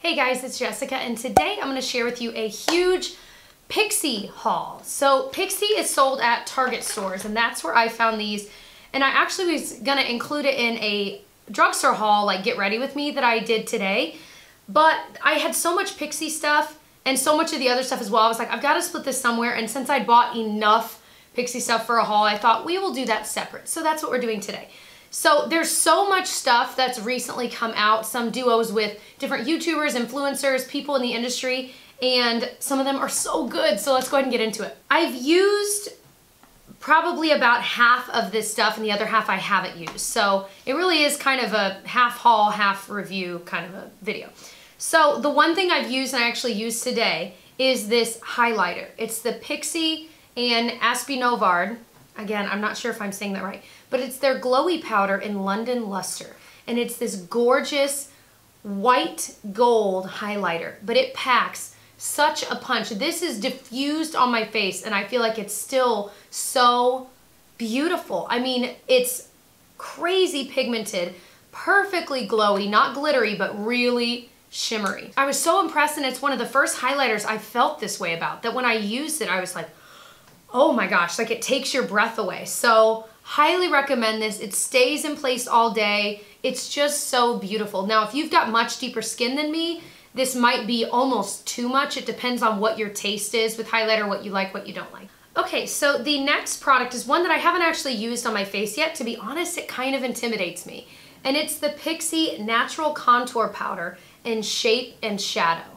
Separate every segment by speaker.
Speaker 1: Hey guys, it's Jessica, and today I'm going to share with you a huge Pixi haul. So Pixi is sold at Target stores, and that's where I found these. And I actually was going to include it in a drugstore haul, like get ready with me, that I did today. But I had so much Pixi stuff and so much of the other stuff as well. I was like, I've got to split this somewhere. And since I bought enough Pixi stuff for a haul, I thought we will do that separate. So that's what we're doing today. So there's so much stuff that's recently come out, some duos with different YouTubers, influencers, people in the industry, and some of them are so good. So let's go ahead and get into it. I've used probably about half of this stuff and the other half I haven't used. So it really is kind of a half haul, half review kind of a video. So the one thing I've used and I actually used today is this highlighter. It's the Pixi and ASPYNOVARD. Again, I'm not sure if I'm saying that right, but it's their glowy powder in London Lustre. And it's this gorgeous white gold highlighter, but it packs such a punch. This is diffused on my face and I feel like it's still so beautiful. I mean, it's crazy pigmented, perfectly glowy, not glittery, but really shimmery. I was so impressed, and it's one of the first highlighters I felt this way about, that when I used it, I was like, oh my gosh, like it takes your breath away. So highly recommend this. It stays in place all day. It's just so beautiful. Now, if you've got much deeper skin than me, this might be almost too much. It depends on what your taste is with highlighter, what you like, what you don't like. Okay, so the next product is one that I haven't actually used on my face yet. To be honest, it kind of intimidates me. And it's the Pixi Natural Contour Powder in Shape and Shadow.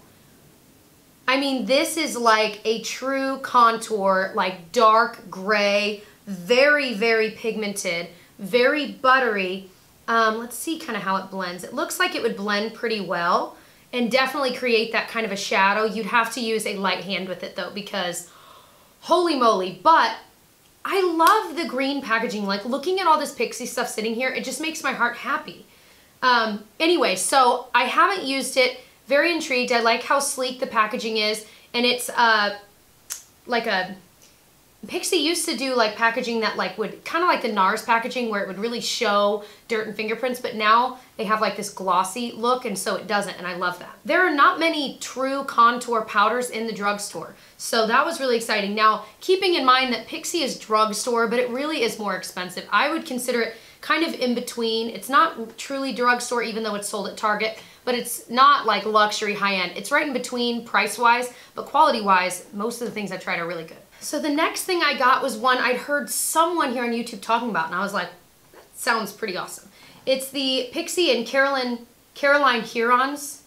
Speaker 1: I mean, this is like a true contour, like dark gray, very, very pigmented, very buttery. Let's see kind of how it blends. It looks like it would blend pretty well and definitely create that kind of a shadow. You'd have to use a light hand with it though, because holy moly. But I love the green packaging. Like looking at all this Pixi stuff sitting here, it just makes my heart happy. Anyway, so I haven't used it. Very intrigued. I like how sleek the packaging is, and it's like a Pixi used to do like packaging that like would kind of like the NARS packaging where it would really show dirt and fingerprints, but now they have like this glossy look, and so it doesn't, and I love that. There are not many true contour powders in the drugstore, so that was really exciting. Now, keeping in mind that Pixi is drugstore, but it really is more expensive. I would consider it kind of in between. It's not truly drugstore, even though it's sold at Target, but it's not like luxury high-end. It's right in between price-wise, but quality-wise, most of the things I tried are really good. So the next thing I got was one I'd heard someone here on YouTube talking about, and I was like, that sounds pretty awesome. It's the Pixi and Caroline Hirons.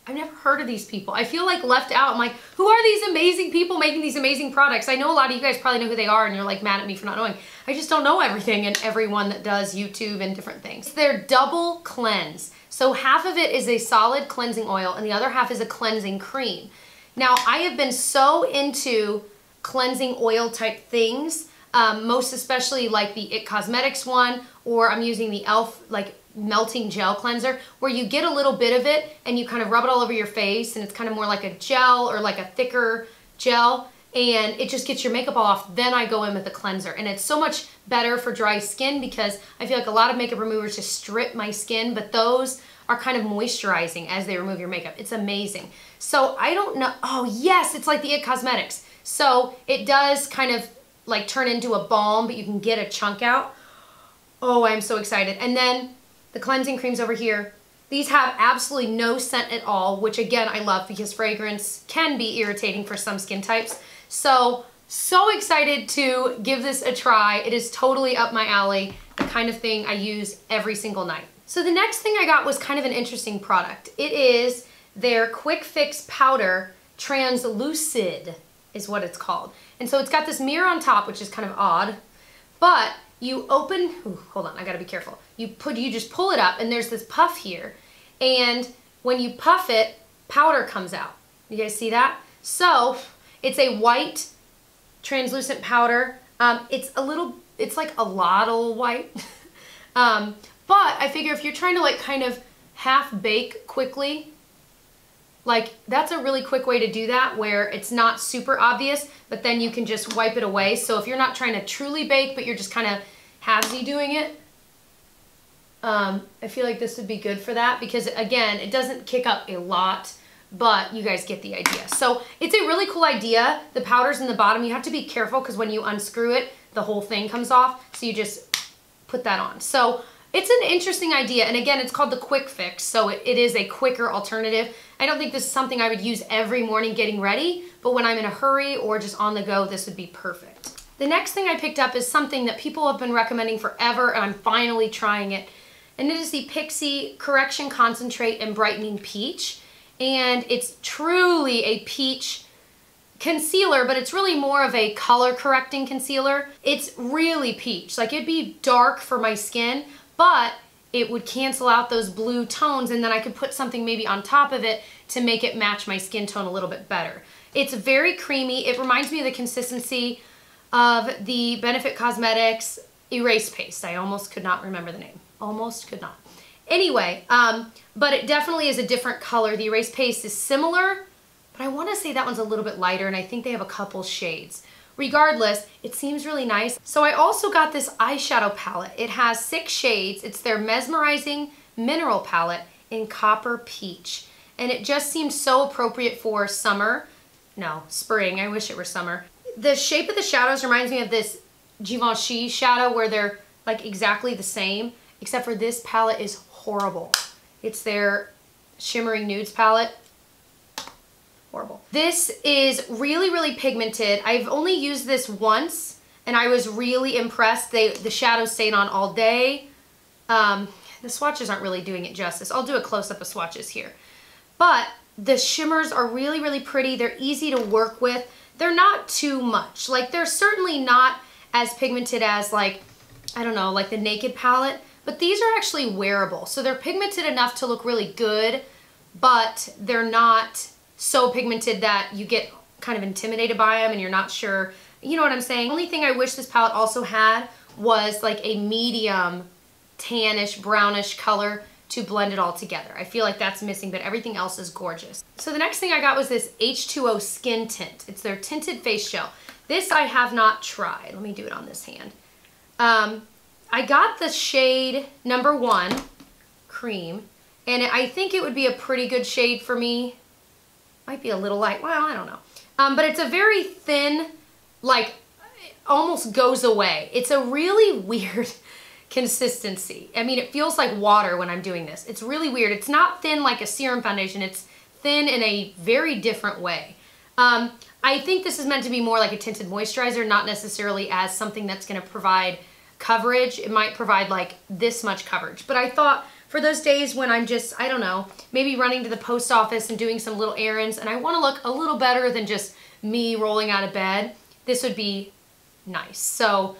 Speaker 1: I've never heard of these people. I feel like left out. I'm like, who are these amazing people making these amazing products? I know a lot of you guys probably know who they are, and you're like mad at me for not knowing. I just don't know everything and everyone that does YouTube and different things. They're double cleanse. So half of it is a solid cleansing oil and the other half is a cleansing cream. Now, I have been so into cleansing oil type things, most especially like the IT Cosmetics one, or I'm using the e.l.f. like melting gel cleanser, where you get a little bit of it and you kind of rub it all over your face, and it's kind of more like a gel or like a thicker gel, and it just gets your makeup all off. Then I go in with the cleanser, and it's so much better for dry skin because I feel like a lot of makeup removers just strip my skin, but those are kind of moisturizing as they remove your makeup. It's amazing. So I don't know. Oh yes, it's like the IT Cosmetics. So it does kind of like turn into a balm, but you can get a chunk out. Oh, I'm so excited. And then the cleansing creams over here. These have absolutely no scent at all, which again, I love because fragrance can be irritating for some skin types. So excited to give this a try. It is totally up my alley, the kind of thing I use every single night. So the next thing I got was kind of an interesting product. It is their Quick Fix Powder Translucid is what it's called. And so it's got this mirror on top, which is kind of odd, but you open, ooh, hold on, I gotta be careful. You just pull it up and there's this puff here. And when you puff it, powder comes out. You guys see that? So it's a white translucent powder. It's like a lot white. But I figure if you're trying to like kind of half bake quickly, like that's a really quick way to do that, where it's not super obvious, but then you can just wipe it away. So if you're not trying to truly bake, but you're just kind of halvesy doing it, I feel like this would be good for that because, again, it doesn't kick up a lot, but you guys get the idea. So it's a really cool idea. The powder's in the bottom. You have to be careful because when you unscrew it, the whole thing comes off. So you just put that on. So it's an interesting idea. And again, it's called the Quick Fix. So it is a quicker alternative. I don't think this is something I would use every morning getting ready, but when I'm in a hurry or just on the go, this would be perfect. The next thing I picked up is something that people have been recommending forever, and I'm finally trying it. And it is the Pixi Correction Concentrate and Brightening Peach. And it's truly a peach concealer, but it's really more of a color correcting concealer. It's really peach. Like, it'd be dark for my skin, but it would cancel out those blue tones, and then I could put something maybe on top of it to make it match my skin tone a little bit better. It's very creamy. It reminds me of the consistency of the Benefit Cosmetics Erase Paste. I almost could not remember the name. Almost could not. Anyway, but it definitely is a different color. The Erase Paste is similar, but I want to say that one's a little bit lighter, and I think they have a couple shades. Regardless, it seems really nice. So I also got this eyeshadow palette. It has 6 shades. It's their Mesmerizing Mineral Palette in Copper Peach. And it just seems so appropriate for summer. No, spring. I wish it were summer. The shape of the shadows reminds me of this Givenchy shadow where they're like exactly the same, except for this palette is horrible. It's their Shimmering Nudes palette. Horrible. This is really, really pigmented. I've only used this once and I was really impressed. The shadows stayed on all day. The swatches aren't really doing it justice. I'll do a close-up of swatches here. But the shimmers are really, really pretty. They're easy to work with. They're not too much. Like, they're certainly not as pigmented as, like, I don't know, like the Naked palette, but these are actually wearable. So they're pigmented enough to look really good, but they're not so pigmented that you get kind of intimidated by them and you're not sure, you know what I'm saying? The only thing I wish this palette also had was like a medium tannish, brownish color to blend it all together. I feel like that's missing, but everything else is gorgeous. So the next thing I got was this H2O Skin Tint. It's their tinted face gel. This I have not tried. Let me do it on this hand. I got the shade number 1, Cream, and I think it would be a pretty good shade for me. Might be a little light, well, I don't know. But it's a very thin, like, almost goes away. It's a really weird consistency. I mean, it feels like water when I'm doing this. It's really weird. It's not thin like a serum foundation. It's thin in a very different way. I think this is meant to be more like a tinted moisturizer, not necessarily as something that's gonna provide coverage. It might provide like this much coverage. But I thought for those days when I'm just, I don't know, maybe running to the post office and doing some little errands and I wanna look a little better than just me rolling out of bed, this would be nice. So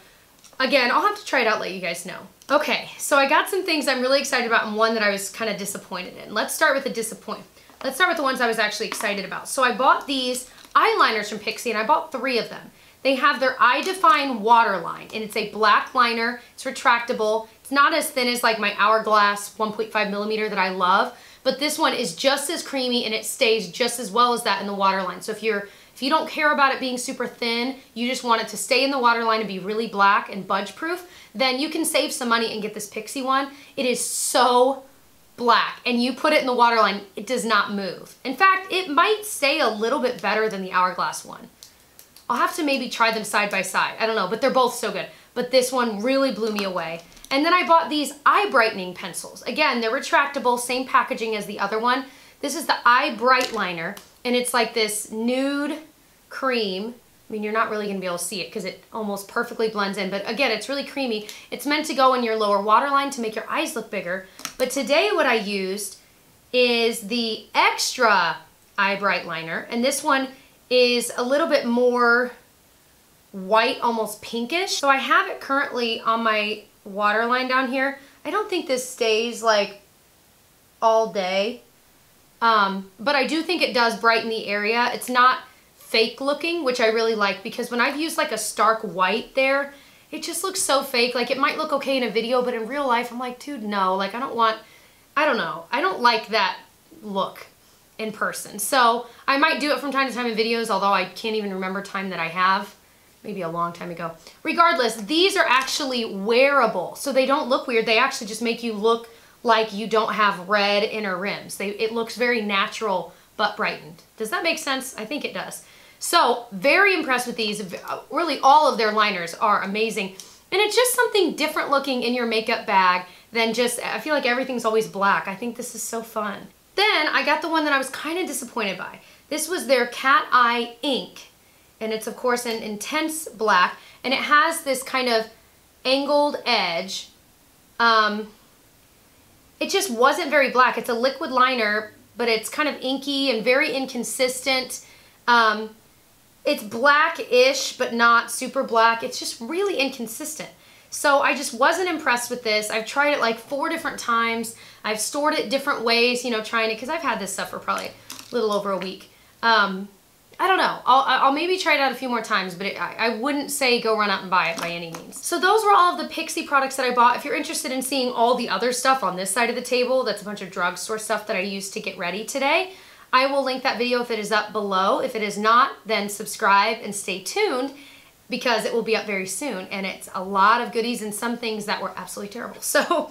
Speaker 1: again, I'll have to try it out, let you guys know. Okay, so I got some things I'm really excited about and one that I was kind of disappointed in. Let's start with the disappointment. Let's start with the ones I was actually excited about. So I bought these eyeliners from Pixi and I bought 3 of them. They have their Eye Define Waterline and it's a black liner. It's retractable. It's not as thin as like my Hourglass 1.5 millimeter that I love, but this one is just as creamy and it stays just as well as that in the waterline. So if you don't care about it being super thin, you just want it to stay in the waterline and be really black and budge proof, then you can save some money and get this Pixi one. It is so black and you put it in the waterline, it does not move. In fact, it might stay a little bit better than the Hourglass one. I'll have to maybe try them side by side. I don't know, but they're both so good. But this one really blew me away. And then I bought these eye brightening pencils. Again, they're retractable, same packaging as the other one. This is the Eye Bright Liner, and it's like this nude cream. I mean, you're not really gonna be able to see it because it almost perfectly blends in, but again, it's really creamy. It's meant to go in your lower waterline to make your eyes look bigger. But today what I used is the Extra Eye Bright Liner, and this one is a little bit more white, almost pinkish. So I have it currently on my waterline down here. I don't think this stays like all day, but I do think it does brighten the area. It's not fake looking, which I really like, because when I've used like a stark white there, it just looks so fake. Like, it might look okay in a video, but in real life, I'm like, dude, no, like, I don't know. I don't like that look in person. So I might do it from time to time in videos, although I can't even remember time that I have maybe a long time ago. Regardless, these are actually wearable, so they don't look weird. They actually just make you look like you don't have red inner rims. It looks very natural but brightened. Does that make sense? I think it does. So very impressed with these. Really all of their liners are amazing. And it's just something different looking in your makeup bag than just, I feel like everything's always black. I think this is so fun. Then I got the one that I was kind of disappointed by. This was their Cat Eye Ink. And it's of course an intense black. And it has this kind of angled edge. It just wasn't very black. It's a liquid liner, but it's kind of inky and very inconsistent. It's black-ish, but not super black. It's just really inconsistent. So I just wasn't impressed with this. I've tried it like 4 different times. I've stored it different ways, you know, trying it, because I've had this stuff for probably a little over a week. I don't know. I'll maybe try it out a few more times, but I wouldn't say go run out and buy it by any means. So those were all of the Pixi products that I bought. If you're interested in seeing all the other stuff on this side of the table, that's a bunch of drugstore stuff that I used to get ready today. I will link that video if it is up below. If it is not, then subscribe and stay tuned because it will be up very soon. And it's a lot of goodies and some things that were absolutely terrible. So